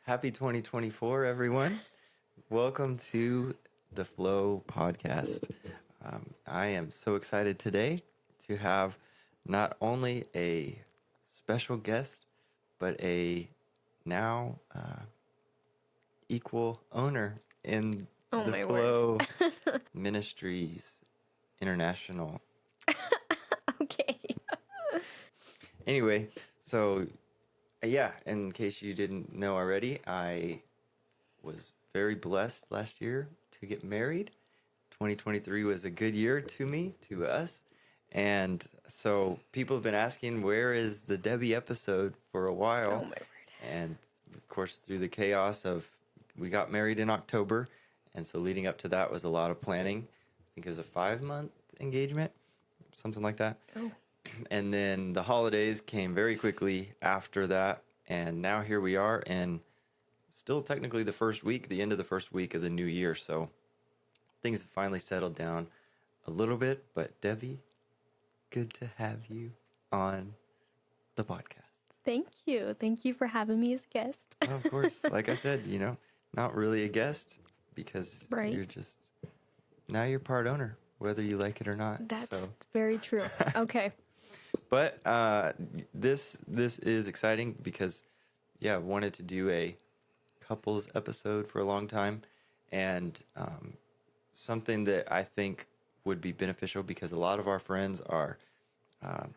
Happy 2024, everyone. Welcome to the Flow podcast. I am so excited today to have not only a special guest, but a now equal owner in Oh the my Flow word. Ministries International. Okay. Anyway, so yeah, in case you didn't know already, I was very blessed last year to get married. 2023 was a good year to us. And so people have been asking, where is the Debbi episode for a while? Oh my word. And of course, through the chaos of, we got married in October. And so leading up to that was a lot of planning. I think it was a 5-month engagement, something like that. Oh. And then the holidays came very quickly after that. And now here we are, and still technically the end of the first week of the new year. So things have finally settled down a little bit. But Debbi, good to have you on the podcast. Thank you. Thank you for having me as a guest. Of course, like I said, not really a guest because Right. you're part owner, whether you like it or not. That's very true. Okay. But this is exciting because, I wanted to do a couples episode for a long time, and something that I think would be beneficial because a lot of our friends are,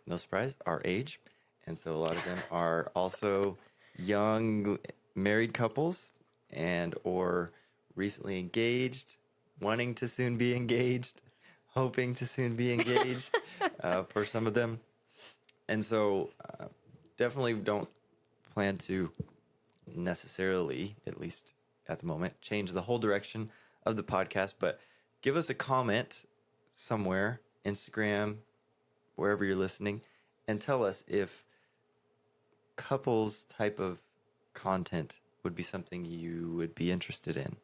no surprise, our age, and so a lot of them are also young married couples and or recently engaged, wanting to soon be engaged, hoping to soon be engaged for some of them. And so definitely don't plan to necessarily, at least at the moment, change the whole direction of the podcast, but give us a comment somewhere, Instagram, wherever you're listening, and tell us if couples type of content would be something you would be interested in.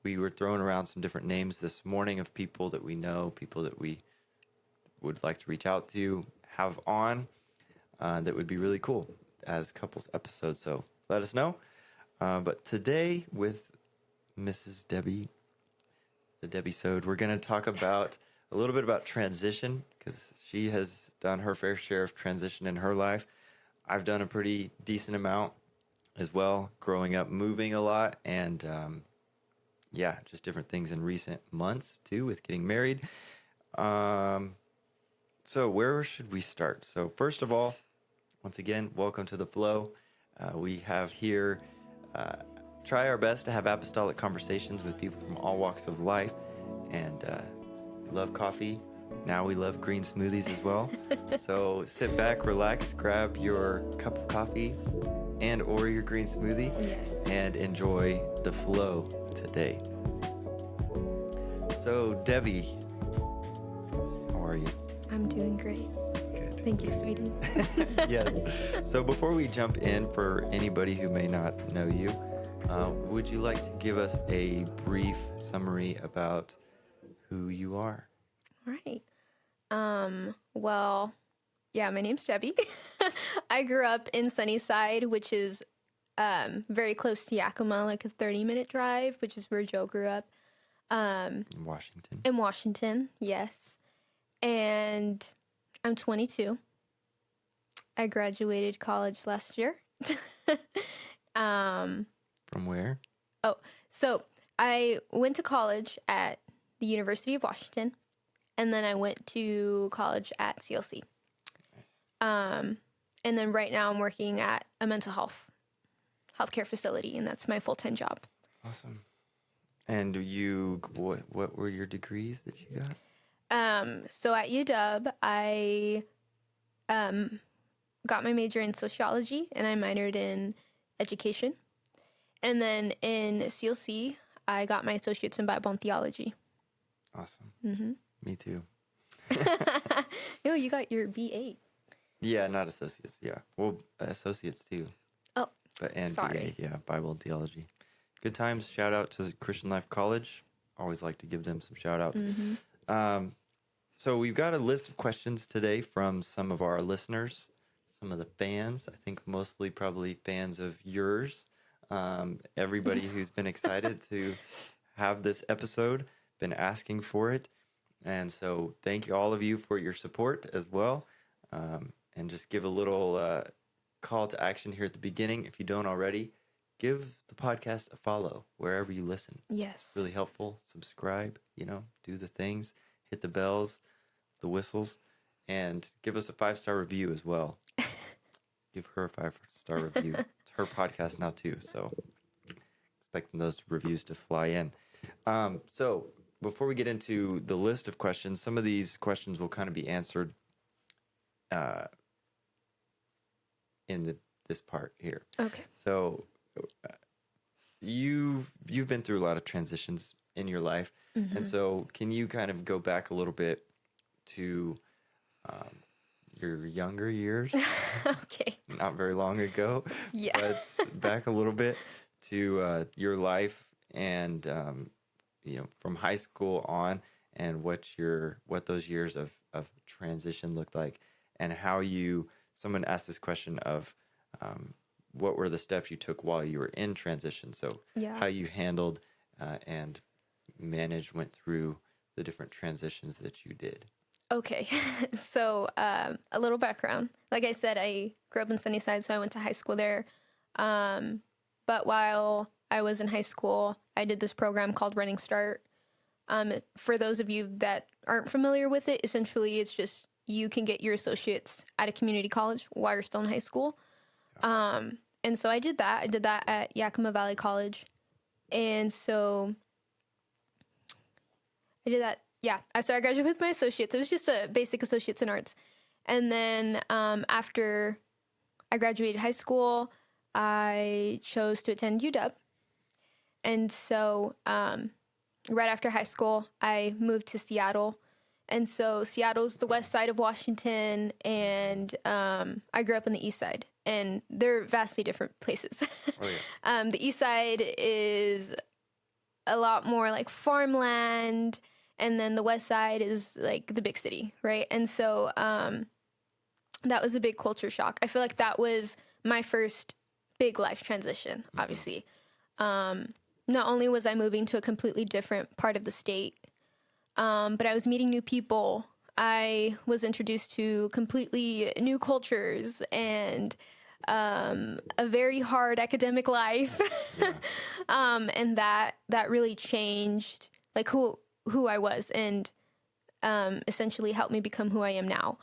We were throwing around some different names this morning of people that we know, people that we would like to reach out to, have on, that would be really cool as couples episodes. So let us know. But today with Mrs. Debbi, the Debbi-sode, we're going to talk about a little bit about transition because she has done her fair share of transition in her life. I've done a pretty decent amount as well, growing up, moving a lot, and just different things in recent months too with getting married. So where should we start? So first of all, once again, welcome to the Flow. We have here, try our best to have apostolic conversations with people from all walks of life, and we love coffee. Now we love green smoothies as well. So sit back, relax, grab your cup of coffee and or your green smoothie, Yes. and enjoy the Flow today. So Debbi, how are you? I'm doing great. Good. Thank you, sweetie. Yes. So before we jump in, for anybody who may not know you, would you like to give us a brief summary about who you are? All right. Well, my name's Debbi. I grew up in Sunnyside, which is very close to Yakima, like a 30-minute drive, which is where Joe grew up. In Washington. In Washington, yes. And I'm 22. I graduated college last year. From where? Oh, so I went to college at the University of Washington, and then I went to college at CLC. Nice. And then right now I'm working at a mental healthcare facility, and that's my full-time job. Awesome. And what were your degrees that you got? So at UW, I got my major in sociology, and I minored in education. And then in CLC, I got my associates in Bible and theology. Awesome. Mm-hmm. Me too. No, you got your BA. Yeah, not associates. Yeah. Well, associates too. Oh, And sorry. BA, yeah, Bible and theology. Good times. Shout out to Chrisitan Life College. Always like to give them some shout outs. Mm-hmm. So we've got a list of questions today from some of our listeners, some of the fans. I think mostly probably fans of yours. everybody who's been excited to have this episode, been asking for it. And so thank you, all of you, for your support as well. And just give a little call to action here at the beginning. If you don't already, give the podcast a follow wherever you listen. Yes. Really helpful. Subscribe, do the things, hit the bells, the whistles, and give us a 5-star review as well. Give her a 5-star review. It's her podcast now too, so expecting those reviews to fly in. So before we get into the list of questions, some of these questions will kind of be answered in this part here. Okay. So you've been through a lot of transitions in your life, and so can you kind of go back a little bit to your younger years? Okay. Not very long ago. Yeah. But back a little bit to your life and from high school on, and what those years of transition looked like, and how someone asked this question of what were the steps you took while you were in transition. So how you handled and went through the different transitions that you did. Okay, so a little background. Like I said, I grew up in Sunnyside, so I went to high school there. But while I was in high school, I did this program called Running Start. For those of you that aren't familiar with it, essentially it's just you can get your associates at a community college while you're still in high school. And so I did that. I did that at Yakima Valley College. And so I did that. Yeah, so I graduated with my associates. It was just a basic associates in arts. And then after I graduated high school, I chose to attend UW. And so right after high school, I moved to Seattle. And so Seattle's the west side of Washington, and I grew up on the east side. And they're vastly different places. Oh, yeah. The east side is a lot more like farmland, and then the west side is like the big city, right? And so that was a big culture shock. I feel like that was my first big life transition, obviously. Not only was I moving to a completely different part of the state, but I was meeting new people. I was introduced to completely new cultures and a very hard academic life. Yeah. And that really changed like who I was, and essentially helped me become who I am now.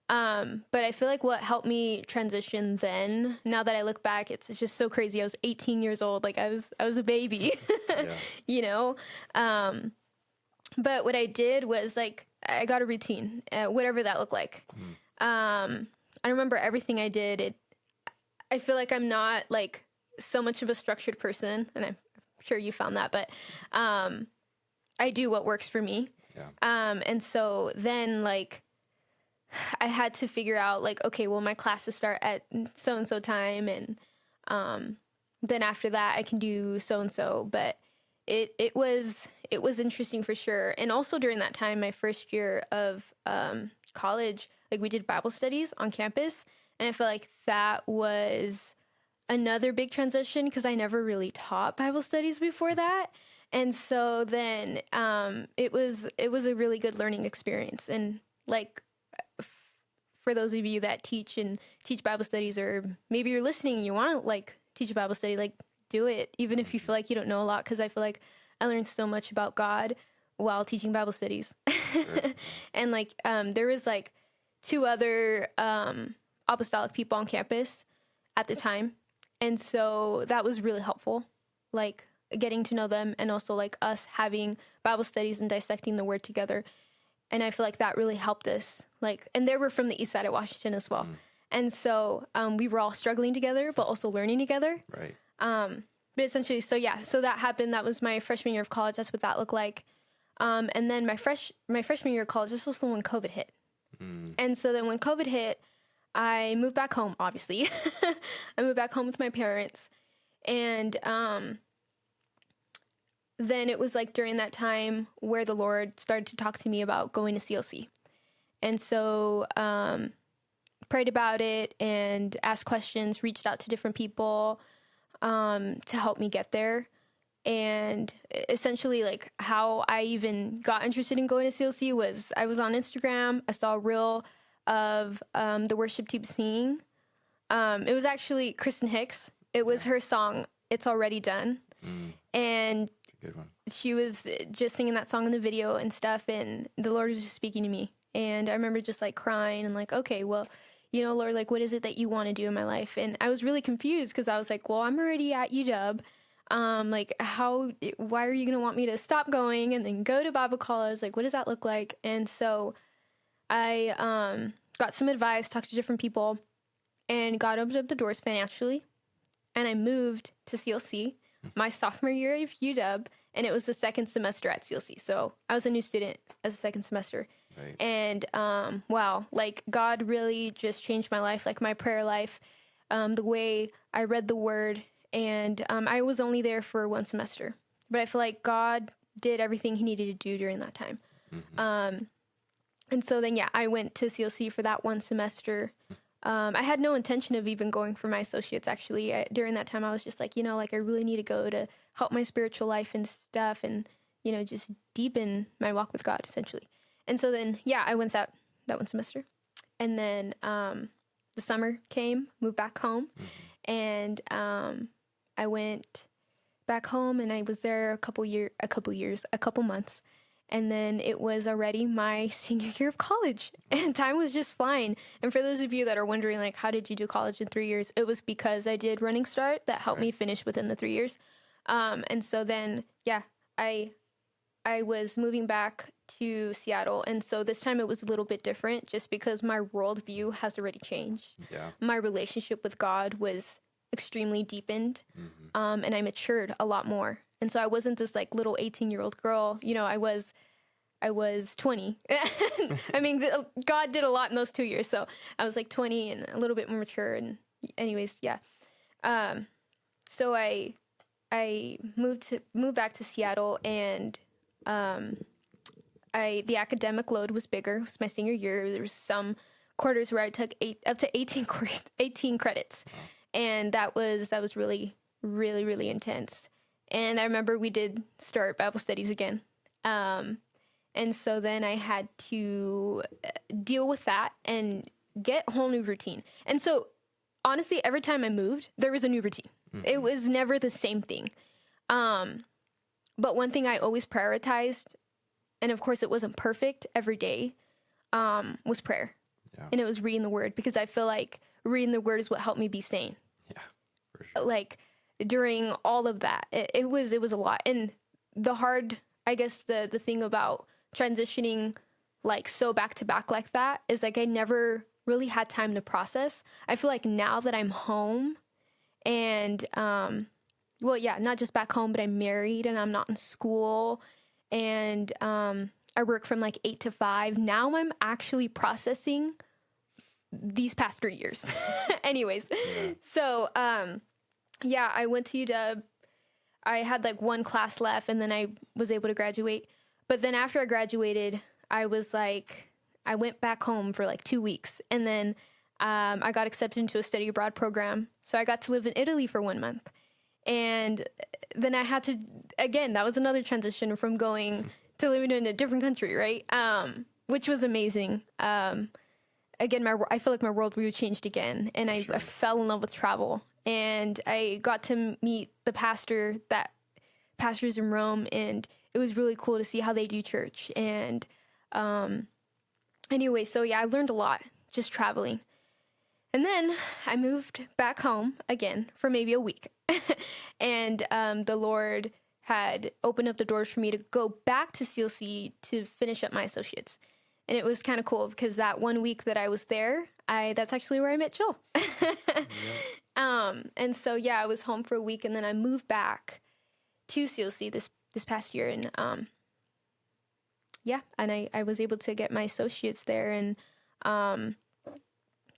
But I feel like what helped me transition then, now that I look back, it's just so crazy. I was 18 years old. Like I was a baby, Yeah. But what I did was like, I got a routine, whatever that looked like. I remember everything I did. I feel like I'm not like so much of a structured person, and I'm sure you found that, but I do what works for me. Yeah. And so then like I had to figure out like, okay, well, my classes start at so-and-so time, and then after that I can do so-and-so. But it was interesting for sure. And also during that time, my first year of college, like we did Bible studies on campus, and I feel like that was another big transition because I never really taught Bible studies before that. And so then it was a really good learning experience. And like for those of you that teach Bible studies, or maybe you're listening and you want to like teach a Bible study, like do it, even if you feel like you don't know a lot, because I feel like I learned so much about God while teaching Bible studies. Sure. And like there was like 2 other apostolic people on campus at the time, and so that was really helpful, like getting to know them, and also like us having Bible studies and dissecting the word together. And I feel like that really helped us, like, and they were from the east side of Washington as well. And so we were all struggling together, but also learning together. Right. But essentially, so that happened. That was my freshman year of college. That's what that looked like. And then my freshman year of college, this was the when COVID hit. And so then when COVID hit, I moved back home, obviously. I moved back home with my parents. And then it was like during that time where the Lord started to talk to me about going to CLC. And so prayed about it and asked questions, reached out to different people. to help me get there. And essentially, like, how I even got interested in going to CLC was I was on Instagram. I saw a reel of the worship team singing. It was actually Kristen Hicks. It was her song, It's Already Done. And Good one. she was just singing that song in the video and stuff, and the Lord was just speaking to me. And I remember just like crying and like, okay, well, you know, Lord, like, what is it that you want to do in my life? And I was really confused because I was like, well, I'm already at UW. Like, why are you going to want me to stop going and then go to Bible college? Like, what does that look like? And so I got some advice, talked to different people, and God opened up the doors financially. And I moved to CLC my sophomore year of UW, and it was the second semester at CLC. So I was a new student as a second semester. Right. And wow, like, God really just changed my life, like my prayer life, the way I read the word. And I was only there for one semester, but I feel like God did everything he needed to do during that time. And so then, yeah, I went to CLC for that one semester. I had no intention of even going for my associates, actually. During that time, I was just like, you know, like, I really need to go to help my spiritual life and stuff and, you know, just deepen my walk with God, essentially. And so then, yeah, I went that one semester. And then the summer came, moved back home, and I went back home, and I was there a couple months. And then it was already my senior year of college, and time was just flying. And for those of you that are wondering, like, how did you do college in 3 years? It was because I did Running Start that helped me finish within the 3 years. And so then, yeah, I was moving back to Seattle. And so this time it was a little bit different just because my worldview has already changed. Yeah. My relationship with God was extremely deepened, and I matured a lot more. And so I wasn't this like little 18-year-old girl. You know, I was 20. I mean, God did a lot in those 2 years. So I was like 20 and a little bit more mature. And anyways, yeah. So I moved back to Seattle, and the academic load was bigger. It was my senior year. There was some quarters where I took up to 18 credits. Wow. And that was really, really, really intense. And I remember we did start Bible studies again. And so then I had to deal with that and get a whole new routine. And so honestly, every time I moved, there was a new routine. It was never the same thing. But one thing I always prioritized, and of course it wasn't perfect every day, was prayer. Yeah. And it was reading the word, because I feel like reading the word is what helped me be sane. Yeah, for sure. Like, during all of that, it was a lot. And I guess the thing about transitioning like so back to back like that is like I never really had time to process. I feel like now that I'm home and well, yeah, not just back home, but I'm married and I'm not in school, and I work from like 8 to 5. Now I'm actually processing these past 3 years. Anyways, yeah. So yeah, I went to UW. I had like one class left, and then I was able to graduate. But then after I graduated, I went back home for like 2 weeks, and then I got accepted into a study abroad program. So I got to live in Italy for 1 month. And then I had to, again, that was another transition from going to living in a different country, right? Which was amazing. Again, I feel like my worldview changed again, and I fell in love with travel. And I got to meet the pastors in Rome, and it was really cool to see how they do church. And anyway, so yeah, I learned a lot just traveling. And then I moved back home again for maybe a week. And the Lord had opened up the doors for me to go back to CLC to finish up my associates. And it was kind of cool because that 1 week that I was there, that's actually where I met Joel. And so, yeah, I was home for a week, and then I moved back to CLC this past year. And yeah, and I was able to get my associates there. And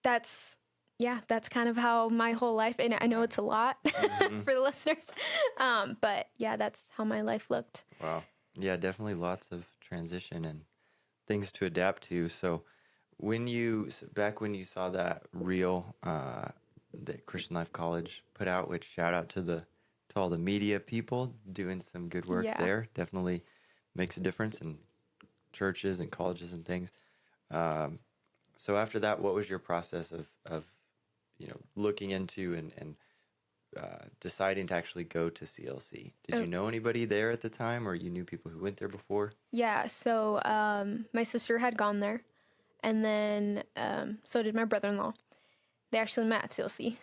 that's kind of how my whole life, and I know it's a lot for the listeners, but yeah, that's how my life looked. Wow. Yeah, definitely lots of transition and things to adapt to. So back when you saw that reel, that Christian Life College put out, which shout out to all the media people doing some good work Yeah. there. Definitely makes a difference in churches and colleges and things. So after that, what was your process of looking into and deciding to actually go to CLC? Did you know anybody there at the time, or you knew people who went there before? Yeah, so my sister had gone there, and then so did my brother-in-law. They actually met at CLC.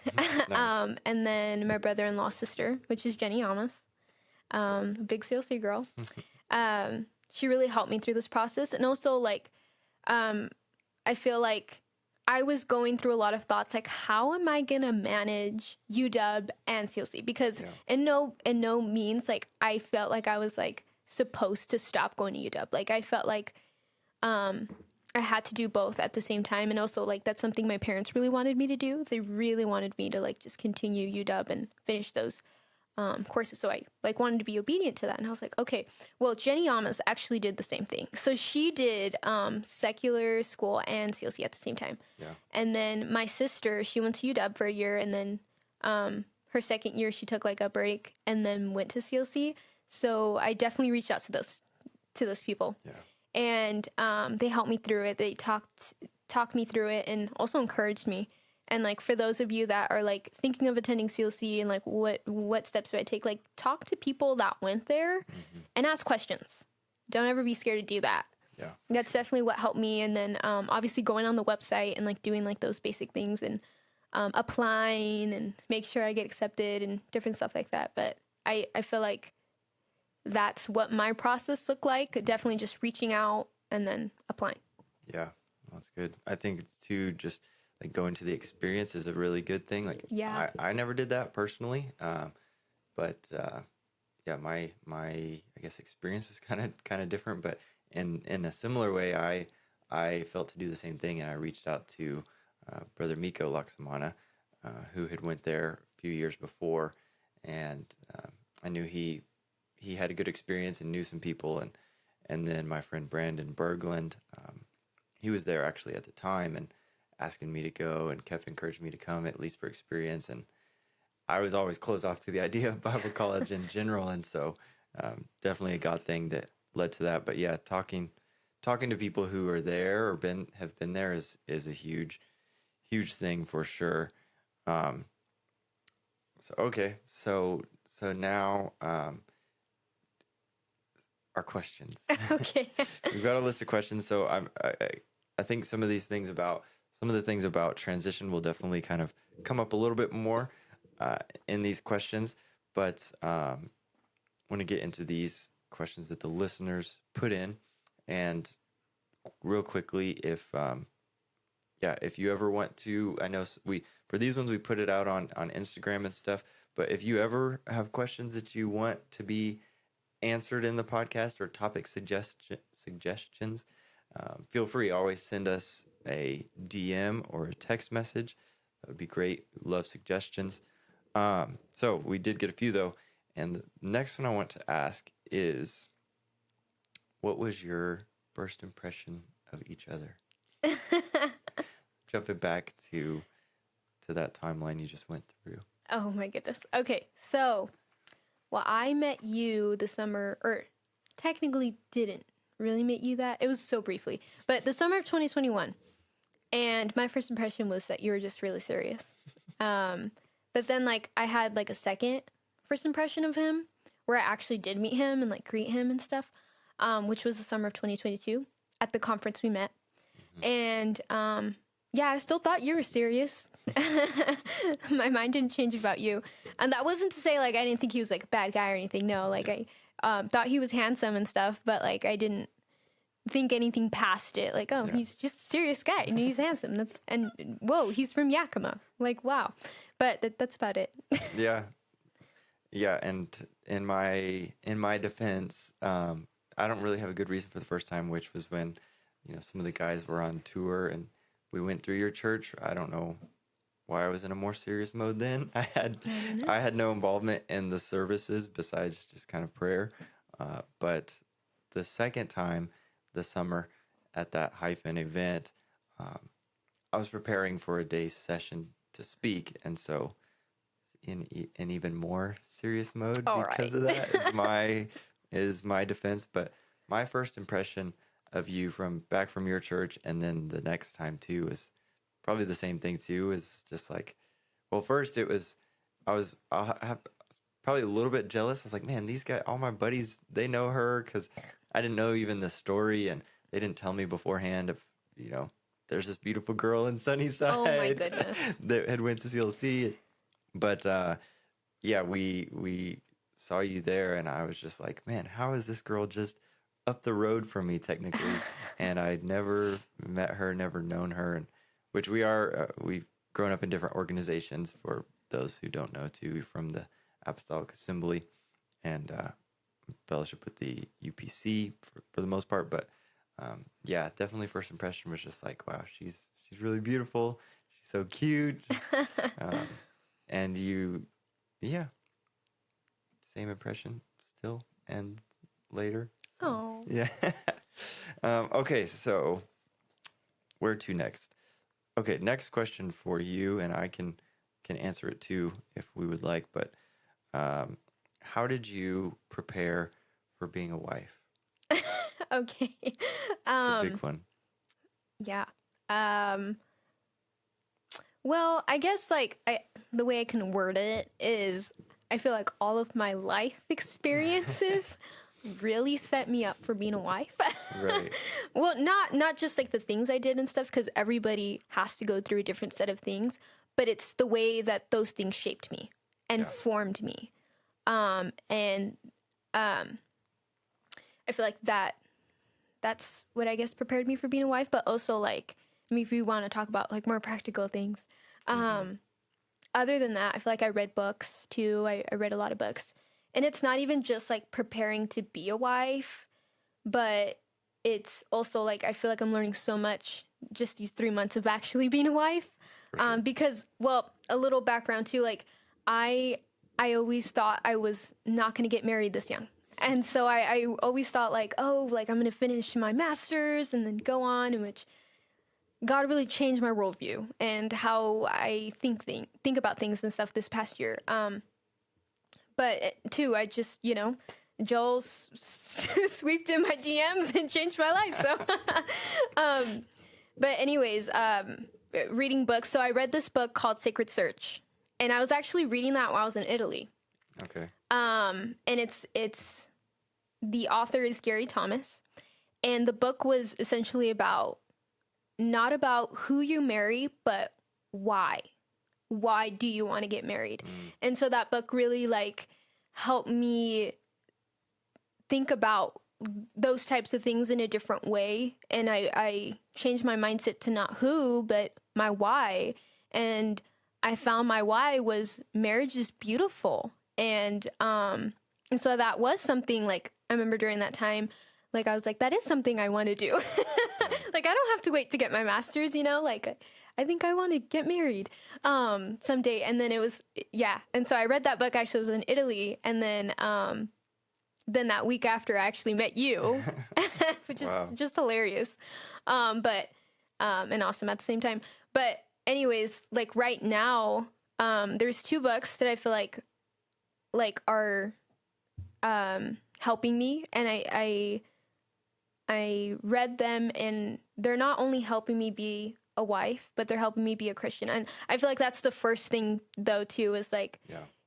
Nice. And then my brother-in-law's sister, which is Jenny Amos, big CLC girl. She really helped me through this process. And also, like, I feel like I was going through a lot of thoughts, like, how am I going to manage UW and CLC? Because in no means, like, I felt like I was, like, supposed to stop going to UW. Like, I felt like I had to do both at the same time. And also, like, that's something my parents really wanted me to do. They really wanted me to, like, just continue UW and finish those courses. So I, like, wanted to be obedient to that. And I was like, okay, well, Jenny Amos actually did the same thing. So she did secular school and CLC at the same time. Yeah. And then my sister, she went to UW for a year, and then her second year she took, like, a break and then went to CLC. So I definitely reached out to those people. Yeah. And they helped me through it. They talked me through it and also encouraged me. And, like, for those of you that are, like, thinking of attending CLC and, like, what steps do I take, like, talk to people that went there and ask questions. Don't ever be scared to do that. Yeah. That's definitely what helped me. And then obviously going on the website and, like, doing, like, those basic things and applying and make sure I get accepted and different stuff like that. But I feel like that's what my process looked like. Definitely just reaching out and then applying. Yeah, that's good. I think it's too, just like going to the experience is a really good thing. Like, Yeah. I never did that personally, but yeah, my I guess experience was kind of different. But in a similar way, I felt to do the same thing, and I reached out to Brother Miko Laksamana, who had went there a few years before, and I knew he had a good experience and knew some people, and then my friend Brandon Berglund, he was there actually at the time and asking me to go and kept encouraging me to come, at least for experience. And I was always closed off to the idea of Bible college in general, and so definitely a God thing that led to that. But yeah, talking to people who are there or have been there is a huge thing for sure. So now our questions. Okay. We've got a list of questions, so I think some of the things about transition will definitely kind of come up a little bit more in these questions, but want to get into these questions that the listeners put in. And real quickly, if you ever want to, I know for these ones we put it out on Instagram and stuff, but if you ever have questions that you want to be answered in the podcast or topic suggestions, feel free. Always send us a DM or a text message. That would be great. Love suggestions. So we did get a few though, and the next one I want to ask is, what was your first impression of each other? Jumping back to that timeline you just went through. Oh my goodness. Okay, so well, I met you the summer, or technically didn't really meet you that. It was so briefly, but the summer of 2021. And my first impression was that you were just really serious. But then, like, I had, like, a second first impression of him where I actually did meet him and, like, greet him and stuff, which was the summer of 2022 at the conference we met. And, yeah, I still thought you were serious. My mind didn't change about you. And that wasn't to say, like, I didn't think he was, like, a bad guy or anything. No, like, I thought he was handsome and stuff, but, like, I didn't think anything past it. Like, oh, he's just a serious guy and he's handsome. And whoa, he's from Yakima. Like, wow. But that's about it. Yeah. And in my defense, I don't really have a good reason for the first time, which was when, some of the guys were on tour and we went through your church. I don't know why I was in a more serious mode then. I had no involvement in the services besides just kind of prayer. But the second time this summer at that Hyphen event, I was preparing for a day's session to speak, and so in an even more serious mode All because right. of that is my defense. But my first impression of you from your church, and then the next time too, is probably the same thing too. Is just like, well, first it was I have probably a little bit jealous. I was like, man, these guys, all my buddies, they know her, because I didn't know even the story, and they didn't tell me beforehand of, there's this beautiful girl in Sunnyside Oh my goodness. that had went to CLC. But yeah, we saw you there, and I was just like, man, how is this girl just up the road from me technically? And I'd never met her, never known her, and which we've grown up in different organizations, for those who don't know too, from the Apostolic Assembly and fellowship with the UPC for the most part. But yeah, definitely first impression was just like, wow, she's really beautiful. She's so cute. Um, and yeah, same impression still and later. So, Oh. yeah. Okay, so where to next? Okay, next question for you, and I can answer it too if we would like. But how did you prepare for being a wife? Okay. It's a big one. Yeah. Well, I guess the way I can word it is, I feel like all of my life experiences really set me up for being a wife. Right. Well, not just like the things I did and stuff, because everybody has to go through a different set of things, but it's the way that those things shaped me and formed me. And I feel like that's what I guess prepared me for being a wife. But also, like, I mean, if we want to talk about like more practical things, other than that, I feel like I read books too. I read a lot of books, and it's not even just like preparing to be a wife, but it's also like, I feel like I'm learning so much just these 3 months of actually being a wife. Sure. Because, well, a little background too, like I always thought I was not going to get married this young. And so I always thought like, oh, like I'm going to finish my master's and then go on, in which God really changed my worldview and how I think about things and stuff this past year. But too, I just, Joel sweeped in my DMs and changed my life. So, but anyways, reading books. So I read this book called Sacred Search, and I was actually reading that while I was in Italy. Okay. And it's the author is Gary Thomas, and the book was essentially not about who you marry, but why. Why do you want to get married? And so that book really like helped me think about those types of things in a different way. And I changed my mindset to not who, but my why. And I found my why was marriage is beautiful. And so that was something, like, I remember during that time, like, I was like, that is something I want to do. Like, I don't have to wait to get my master's, like, I think I want to get married someday. And then it was, yeah. And so I read that book, actually, I was in Italy. And then that week after, I actually met you, which is just hilarious. But and awesome at the same time. But anyways, like right now, there's 2 books that I feel like are helping me, and I read them, and they're not only helping me be a wife, but they're helping me be a Christian. And I feel like that's the first thing, though, too, is like,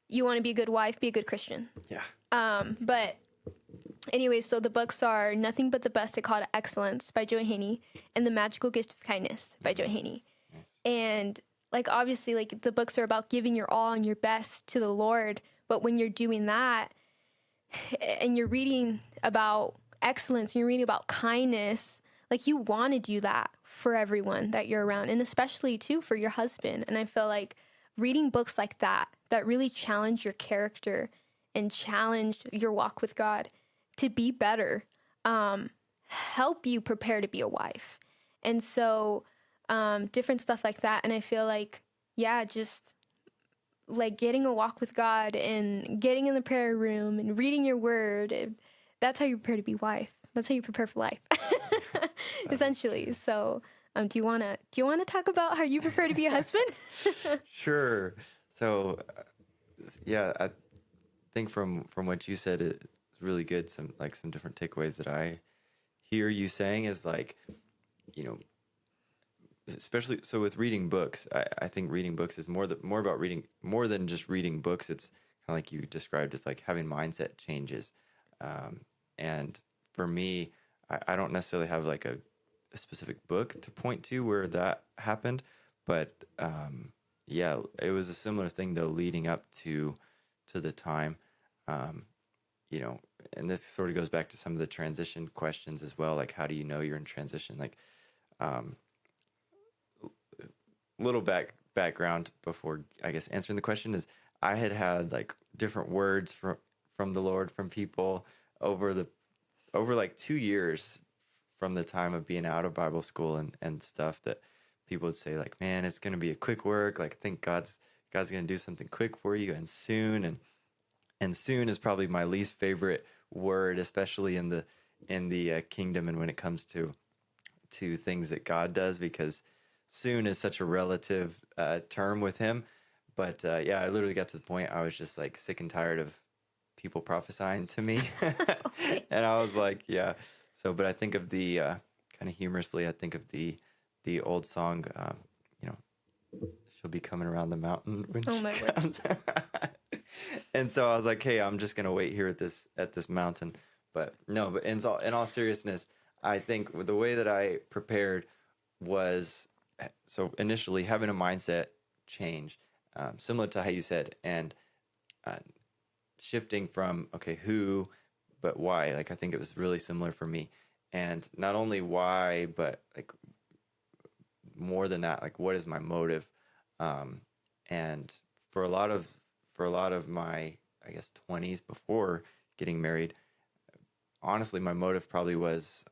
you want to be a good wife, be a good Christian. Yeah. But anyways, so the books are Nothing But the Best: A Call to Excellence by Joy Haney, and The Magical Gift of Kindness by Joy Haney. Nice. And like, obviously, like, the books are about giving your all and your best to the Lord. But when you're doing that and you're reading about excellence and you're reading about kindness, like, you want to do that for everyone that you're around, and especially too for your husband. And I feel like reading books like that really challenge your character and challenge your walk with God to be better, help you prepare to be a wife. And so different stuff like that. And I feel like, yeah, just like getting a walk with God and getting in the prayer room and reading your word, that's how you prepare to be wife. That's how you prepare for life, essentially. So Do you wanna talk about how you prepare to be a husband? Sure. So, yeah, I think from what you said, it's really good. Some different takeaways that I hear you saying is like, you know, especially so with reading books. I think reading books is more about reading more than just reading books. It's kind of like you described. It's like having mindset changes. And for me, I don't necessarily have like a specific book to point to where that happened, but yeah, it was a similar thing though leading up to the time. Um, you know, and this sort of goes back to some of the transition questions as well. Like, how do you know you're in transition? Like, um, little background before I guess answering the question is I had like different words from the Lord from people over the over like 2 years from the time of being out of Bible school and stuff that people would say like, man, it's gonna be a quick work. Like, I think God's gonna do something quick for you and soon is probably my least favorite word, especially in the kingdom and when it comes to things that God does, because soon is such a relative term with him. But yeah, I literally got to the point I was just like sick and tired of people prophesying to me. Okay. And I was like, yeah. So, but I think of the kind of humorously, I think of the old song, you know, she'll be coming around the mountain when Oh she my word. comes. And so I was like, hey, I'm just gonna wait here at this mountain. But no, but in all seriousness, I think the way that I prepared was so initially having a mindset change, similar to how you said, and uh, shifting from okay, who, but why. Like I think it was really similar for me, and not only why, but like more than that, like what is my motive? And for a lot of my, I guess, 20s before getting married, honestly, my motive probably was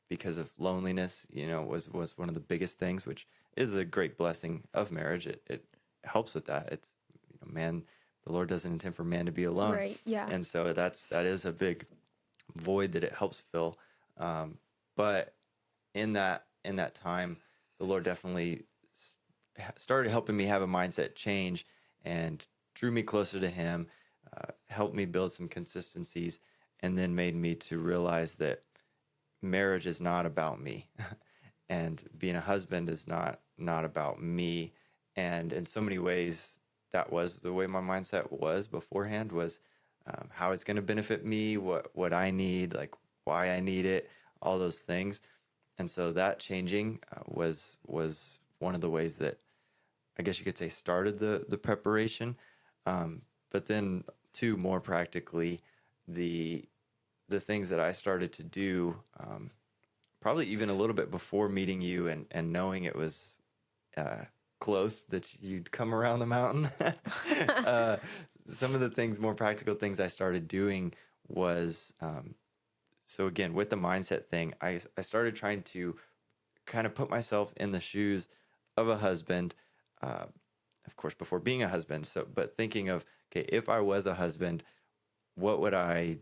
because of loneliness. You know, was one of the biggest things, which is a great blessing of marriage. It helps with that. It's man, the Lord doesn't intend for man to be alone, Right. Yeah. and so that is a big void that it helps fill. But in that time, the Lord definitely started helping me have a mindset change and drew me closer to Him, helped me build some consistencies, and then made me to realize that marriage is not about me, and being a husband is not about me. And in so many ways, that was the way my mindset was beforehand. Was how it's going to benefit me, what I need, like why I need it, all those things. And so that changing was one of the ways that I guess you could say started the preparation. But then two, more practically, the things that I started to do, probably even a little bit before meeting you and knowing it was close that you'd come around the mountain. uh, some of the things, more practical things I started doing was, so again, with the mindset thing, I started trying to kind of put myself in the shoes of a husband, uh, of course, before being a husband. So, but thinking of, okay, if I was a husband, what would I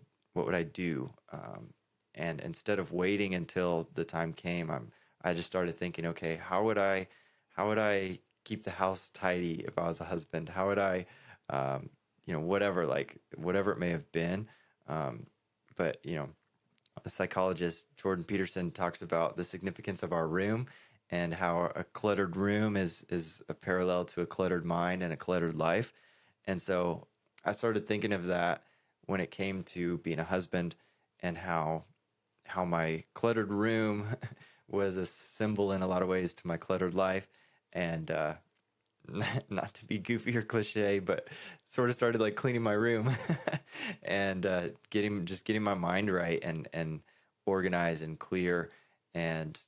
do? And instead of waiting until the time came, I just started thinking, okay, how would I keep the house tidy if I was a husband? How would I, whatever, like whatever it may have been. But the psychologist Jordan Peterson talks about the significance of our room and how a cluttered room is a parallel to a cluttered mind and a cluttered life. And so I started thinking of that when it came to being a husband, and how my cluttered room was a symbol in a lot of ways to my cluttered life. And not to be goofy or cliche, but sort of started like cleaning my room and getting my mind right and organized and clear. And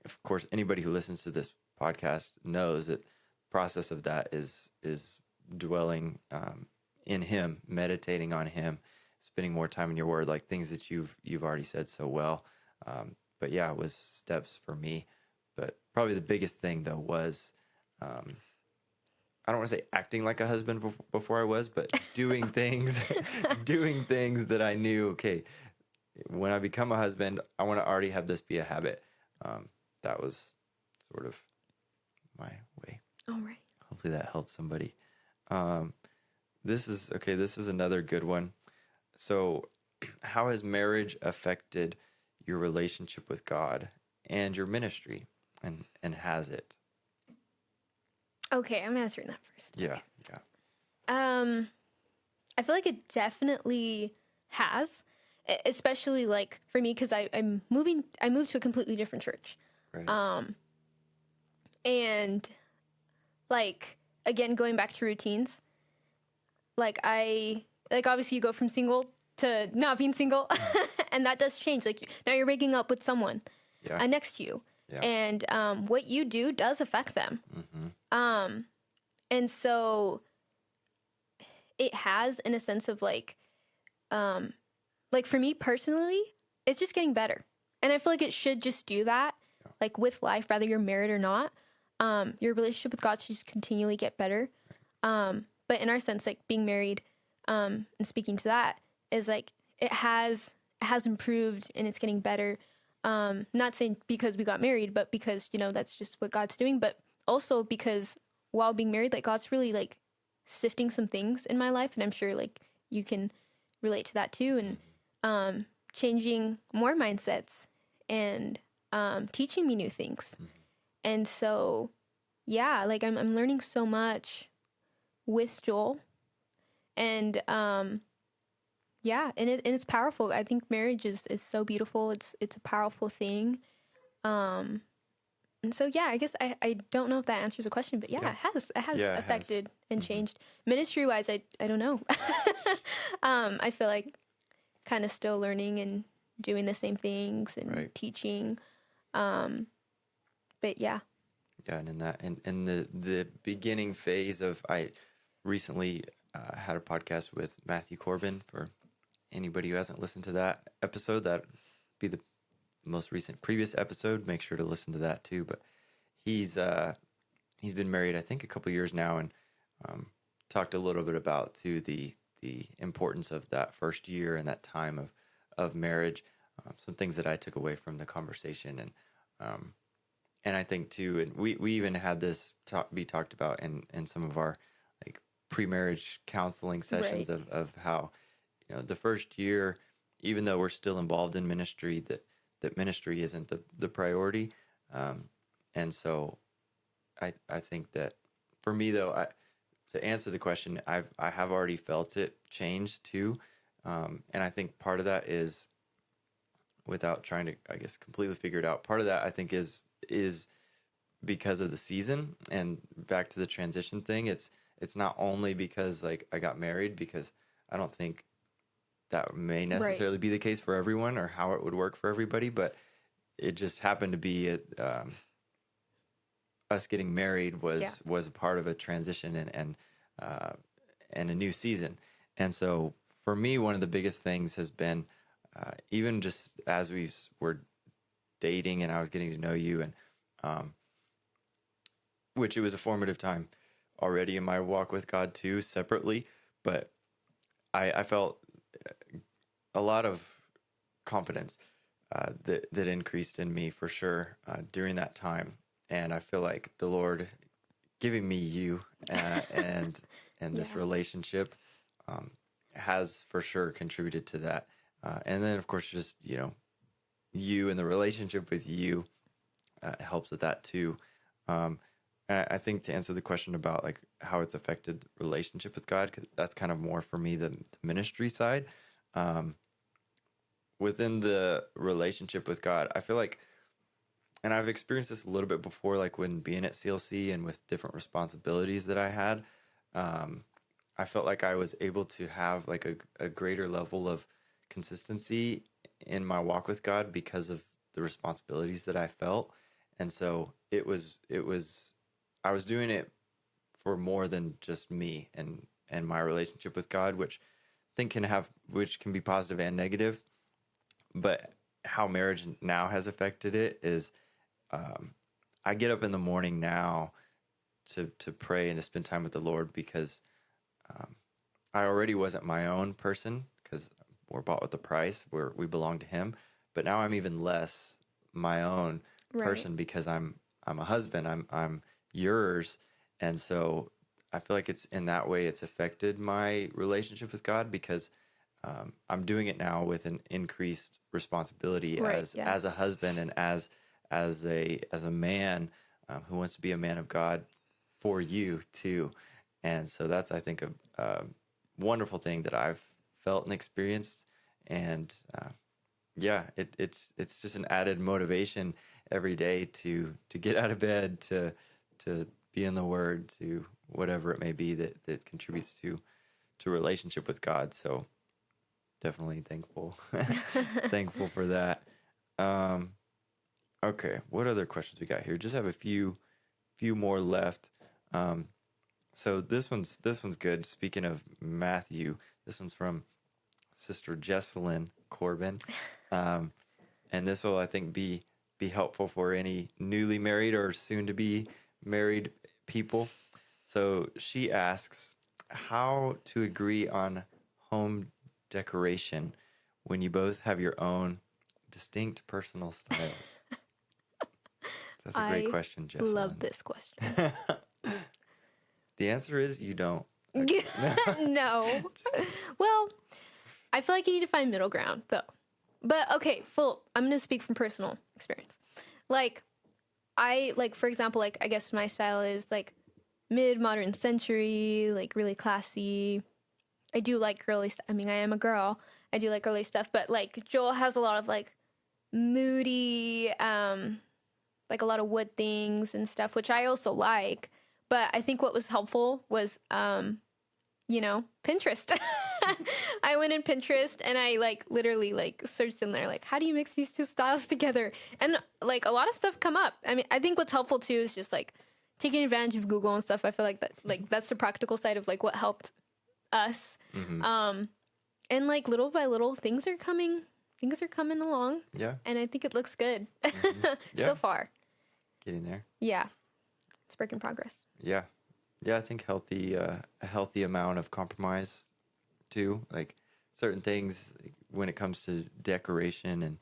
of course, anybody who listens to this podcast knows that the process of that is dwelling in Him, meditating on Him, spending more time in Your Word, like things that you've already said so well. But yeah, it was steps for me. But probably the biggest thing though was, I don't want to say acting like a husband before I was, but doing things, doing things that I knew, okay, when I become a husband, I want to already have this be a habit. That was sort of my way. All right. Hopefully that helps somebody. This is another good one. So, how has marriage affected your relationship with God and your ministry? And has it? Okay, I'm answering that first. Yeah, Okay. yeah. I feel like it definitely has, especially like for me because I moved to a completely different church, Right. and like again going back to routines, like obviously you go from single to not being single, and that does change. Like now you're waking up with someone Yeah. next to you, Yeah. and what you do does affect them. Mm-hmm. And so it has in a sense of like for me personally, it's just getting better. And I feel like it should just do that, Yeah. like with life, whether you're married or not. Your relationship with God should just continually get better. But in our sense, like being married, and speaking to that is like it has improved and it's getting better. Not saying because we got married, but because that's just what God's doing. But also because while being married, like God's really like sifting some things in my life, and I'm sure like you can relate to that too, and changing more mindsets and teaching me new things. And so, yeah, like I'm learning so much with Joel, and yeah, and it's powerful. I think marriage is so beautiful. It's a powerful thing. And so yeah, I guess I don't know if that answers the question, but yeah, Yeah. it has Yeah, it has. affected and changed. Ministry wise, I don't know. I feel like kind of still learning and doing the same things and Right. teaching. But yeah. Yeah, and in the beginning phase of, I recently had a podcast with Matthew Corbin. For anybody who hasn't listened to that episode, that be the most recent previous episode. Make sure to listen to that too. But he's been married, I think, a couple years now, and talked a little bit about too the importance of that first year and that time of marriage. Some things that I took away from the conversation, and I think too, and we even had this be talked about in some of our like pre-marriage counseling sessions Right. of how the first year, even though we're still involved in ministry, that ministry isn't the priority. And so I think that for me though, to answer the question, I have already felt it change too. And I think part of that is, without trying to, I guess, completely figure it out, part of that I think is because of the season. And back to the transition thing, it's not only because like I got married, because I don't think that may necessarily be the case for everyone or how it would work for everybody, but it just happened to be us getting married was a part of a transition and a new season. And so for me, one of the biggest things has been even just as we were dating and I was getting to know you, and which it was a formative time already in my walk with God too, separately, but I felt a lot of confidence that increased in me for sure during that time. And I feel like the Lord giving me you and this relationship has for sure contributed to that. And then of course, just, you and the relationship with you helps with that too. And I think to answer the question about like how it's affected the relationship with God, 'cause that's kind of more for me the ministry side. Within the relationship with God, I feel like, and I've experienced this a little bit before, like when being at CLC and with different responsibilities that I had, I felt like I was able to have like a greater level of consistency in my walk with God because of the responsibilities that I felt. And so I was doing it for more than just me and my relationship with God, which I think which can be positive and negative. But how marriage now has affected it is, I get up in the morning now to pray and to spend time with the Lord, because I already wasn't my own person because we're bought with a price, we belong to Him. But now I'm even less my own person because I'm I'm a husband. I'm yours. And so I feel like it's in that way it's affected my relationship with God because I'm doing it now with an increased responsibility Right, as yeah. a husband and as a man who wants to be a man of God for you too. And so that's I think a wonderful thing that I've felt and experienced. And yeah, it's just an added motivation every day to get out of bed, to be in the Word, to whatever it may be that contributes to relationship with God. So definitely thankful thankful for that. Um, okay, what other questions we got here? Just have a few more left. Um, so this one's good. Speaking of Matthew, this one's from Sister Jesselyn Corbin. And this will, I think, be helpful for any newly married or soon to be married people. So she asks how to agree on home decoration when you both have your own distinct personal styles. That's a great I question, Jesselyn. love this question. The answer is you don't. No. Well, I feel like you need to find middle ground, though. But okay, I'm going to speak from personal experience. Like, for example, like, I guess my style is, like, mid-modern century, like, really classy. I do like girly stuff. I mean, I am a girl. I do like girly stuff. But, like, Joel has a lot of, like, moody, like, a lot of wood things and stuff, which I also like. But I think what was helpful was, Pinterest. I went in Pinterest and I literally searched in there, how do you mix these two styles together? And a lot of stuff come up. I mean, I think what's helpful too is just taking advantage of Google and stuff. I feel like that's the practical side of what helped us. Mm-hmm. And little by little things are coming along. Yeah. And I think it looks good. Mm-hmm. Yeah. So far. Getting there. Yeah. It's work in progress. Yeah. Yeah, I think a healthy amount of compromise too. Like certain things when it comes to decoration and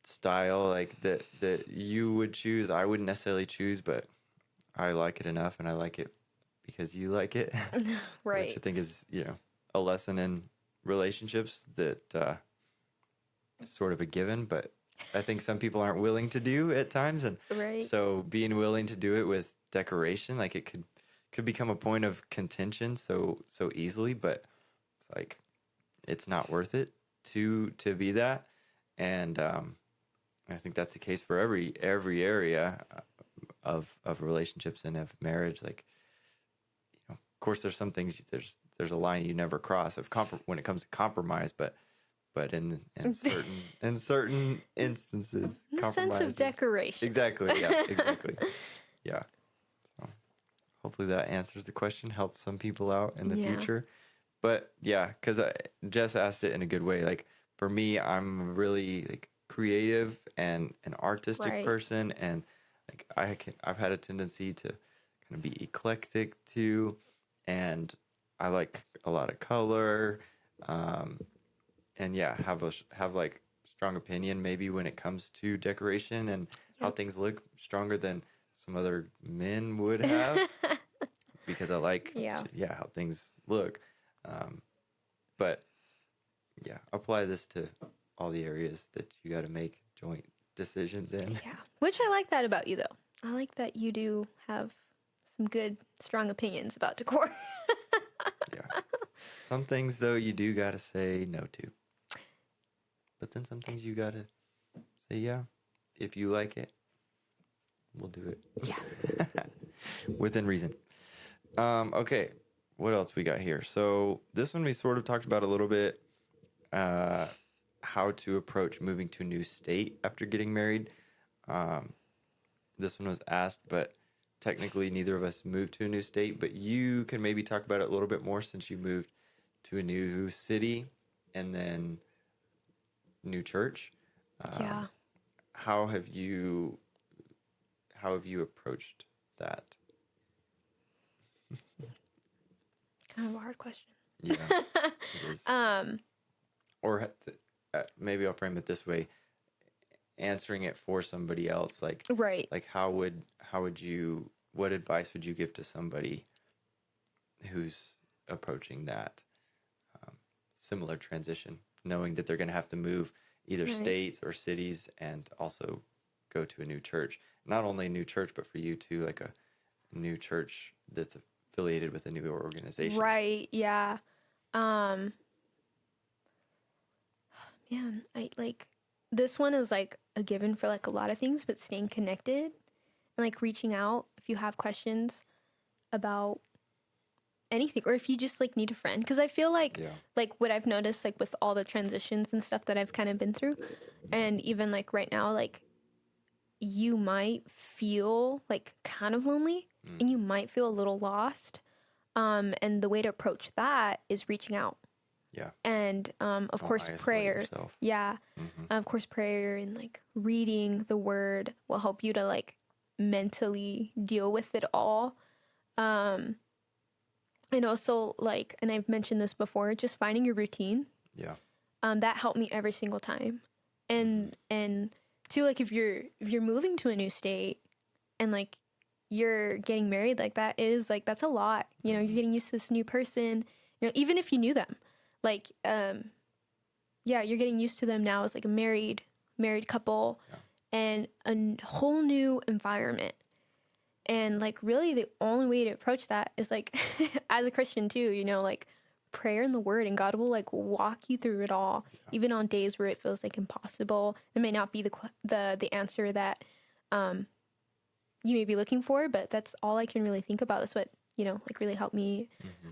style, that you would choose, I wouldn't necessarily choose, but I like it enough and I like it because you like it. Right. Which I think is, a lesson in relationships that is sort of a given, but I think some people aren't willing to do at times. And Right. so being willing to do it with decoration, it could become a point of contention so easily, but it's it's not worth it to be that. And I think that's the case for every area of relationships and of marriage. Of course there's some things, there's a line you never cross when it comes to compromise, but in certain instances, The compromise sense of decoration. Exactly. Yeah. Exactly. Yeah. So hopefully that answers the question, helps some people out in the future. But yeah, because Jess asked it in a good way. For me, I'm really creative and an artistic person, and I've had a tendency to kind of be eclectic too, and I like a lot of color, and yeah, have strong opinion maybe when it comes to decoration and how things look, stronger than some other men would have, because I like how things look. But yeah, apply this to all the areas that you got to make joint decisions in. Yeah, which I like that about you, though. I like that you do have some good, strong opinions about decor. Yeah. Some things, though, you do got to say no to. But then some things you got to say, yeah, if you like it, we'll do it. Yeah. Within reason. Okay, what else we got here? So this one we sort of talked about a little bit, how to approach moving to a new state after getting married. This one was asked, but technically neither of us moved to a new state, but you can maybe talk about it a little bit more since you moved to a new city and then new church. Yeah. How have you approached that? Kind of a hard question. Yeah. It is. Or maybe I'll frame it this way. answering it for somebody else. Like, Right. how would you, what advice would you give to somebody who's approaching that similar transition, knowing that they're going to have to move either Right. states or cities and also go to a new church? Not only a new church, but for you too, like a new church that's affiliated with a new organization. Right. Yeah. Um, Man, I like this one is like a given for like a lot of things, but staying connected and like reaching out if you have questions about anything, or if you just like need a friend. Because I feel like Yeah. like what I've noticed like with all the transitions and stuff that I've kind of been through, and even like right now, like you might feel like kind of lonely and you might feel a little lost. And the way to approach that is reaching out. Yeah. And of Don't course isolate prayer. yourself. Yeah. Of course prayer and like reading the word will help you to like mentally deal with it all. And also like, and I've mentioned this before, just finding your routine. Yeah. That helped me every single time. And too, like if you're moving to a new state and like you're getting married, like that is like that's a lot. You know, you're getting used to this new person. You know, even if you knew them, like yeah, you're getting used to them now as like a married couple and a whole new environment. And like really the only way to approach that is like as a Christian too, you know, like prayer and the word, and God will like walk you through it all, even on days where it feels like impossible. It may not be the answer that you may be looking for, but that's all I can really think about. That's what, you know, like really helped me.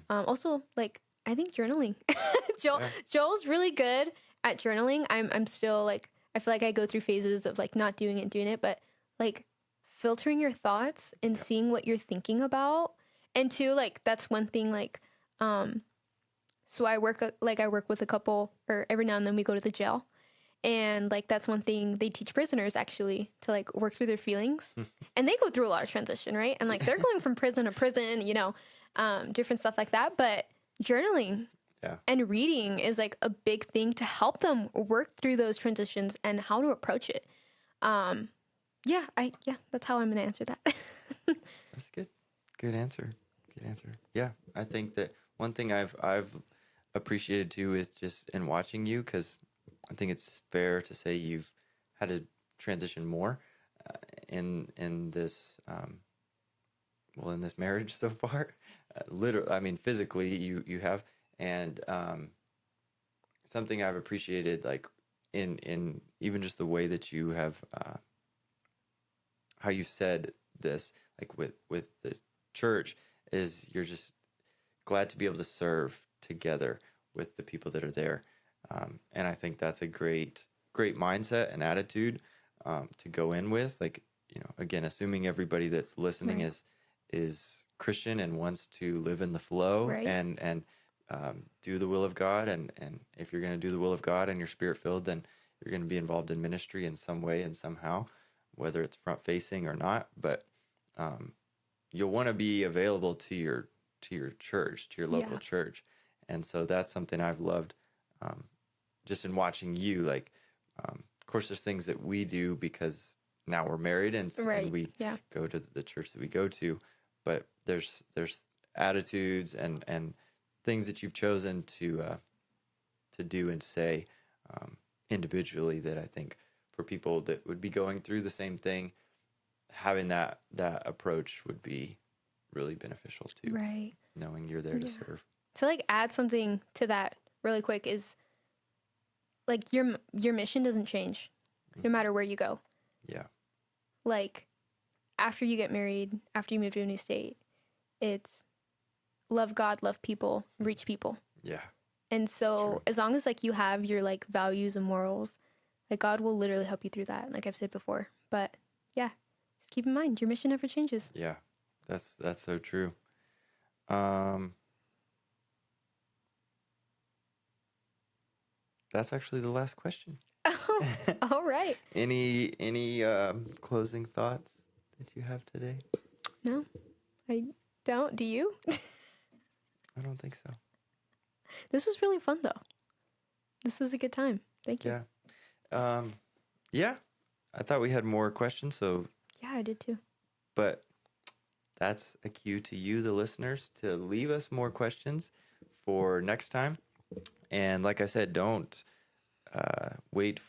Also like I think journaling. Joel's really good at journaling. I'm still like, I feel like I go through phases of like not doing it and doing it, but like filtering your thoughts and seeing what you're thinking about. And two, like that's one thing, like so I work with a couple, or every now and then we go to the jail. And like that's one thing they teach prisoners actually, to like work through their feelings. And they go through a lot of transition, right? And like they're going from prison to prison, you know, different stuff like that. But journaling and reading is like a big thing to help them work through those transitions and how to approach it. Yeah, that's how I'm gonna answer that. That's good. Good answer. Good answer. Yeah, I think that one thing I've appreciated too is just in watching you, because I think it's fair to say you've had to transition more in this in this marriage so far. Literally, I mean, physically, you have, and something I've appreciated, like in even just the way that you have how you said this, like with the church, is you're just glad to be able to serve together with the people that are there. And I think that's a great mindset and attitude to go in with. Like, you know, again, assuming everybody that's listening is Christian and wants to live in the flow and do the will of God. And if you're going to do the will of God and you're spirit filled, then you're going to be involved in ministry in some way and somehow, whether it's front facing or not. But you'll want to be available to your church, to your local church. And so that's something I've loved just in watching you. Like, of course, there's things that we do because now we're married and we go to the church that we go to. But there's attitudes and things that you've chosen to do and say individually that I think for people that would be going through the same thing, having that approach would be really beneficial too. Right. Knowing you're there to serve. To like add something to that really quick is like your mission doesn't change no matter where you go. Yeah. Like after you get married, after you move to a new state, it's love God, love people, reach people. Yeah. And so as long as like you have your like values and morals, like God will literally help you through that, like I've said before. But yeah, just keep in mind your mission never changes. Yeah. That's so true. That's actually the last question. Oh, all right. Any closing thoughts that you have today? No, I don't. Do you? I don't think so. This was really fun though. This was a good time. Thank you. Yeah. Yeah. I thought we had more questions, so Yeah, I did too. but that's a cue to you, the listeners, to leave us more questions for next time. And like I said, don't wait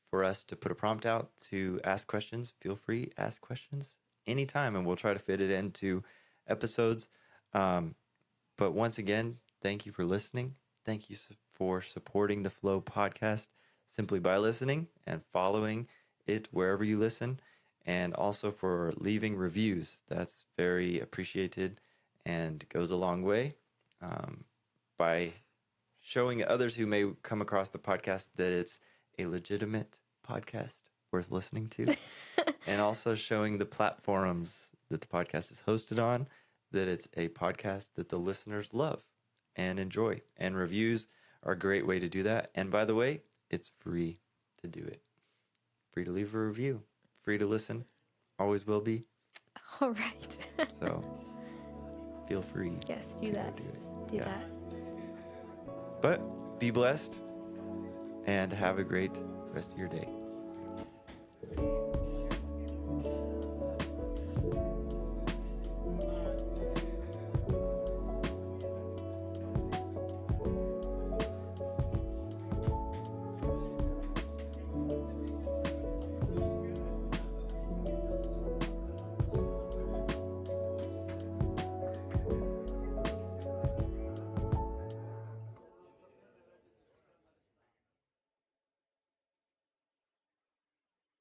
for us to put a prompt out to ask questions. Feel free, ask questions anytime, and we'll try to fit it into episodes. But once again, thank you for listening. Thank you for supporting the Flow podcast simply by listening and following it wherever you listen, and also for leaving reviews. That's very appreciated and goes a long way by showing others who may come across the podcast that it's a legitimate podcast worth listening to, and also showing the platforms that the podcast is hosted on that it's a podcast that the listeners love and enjoy. And reviews are a great way to do that. And by the way, it's free to do it. Free to leave a review, free to listen, always will be. All right. So feel free Yes, to do go that. do it. Do Yeah. that. But be blessed and have a great rest of your day.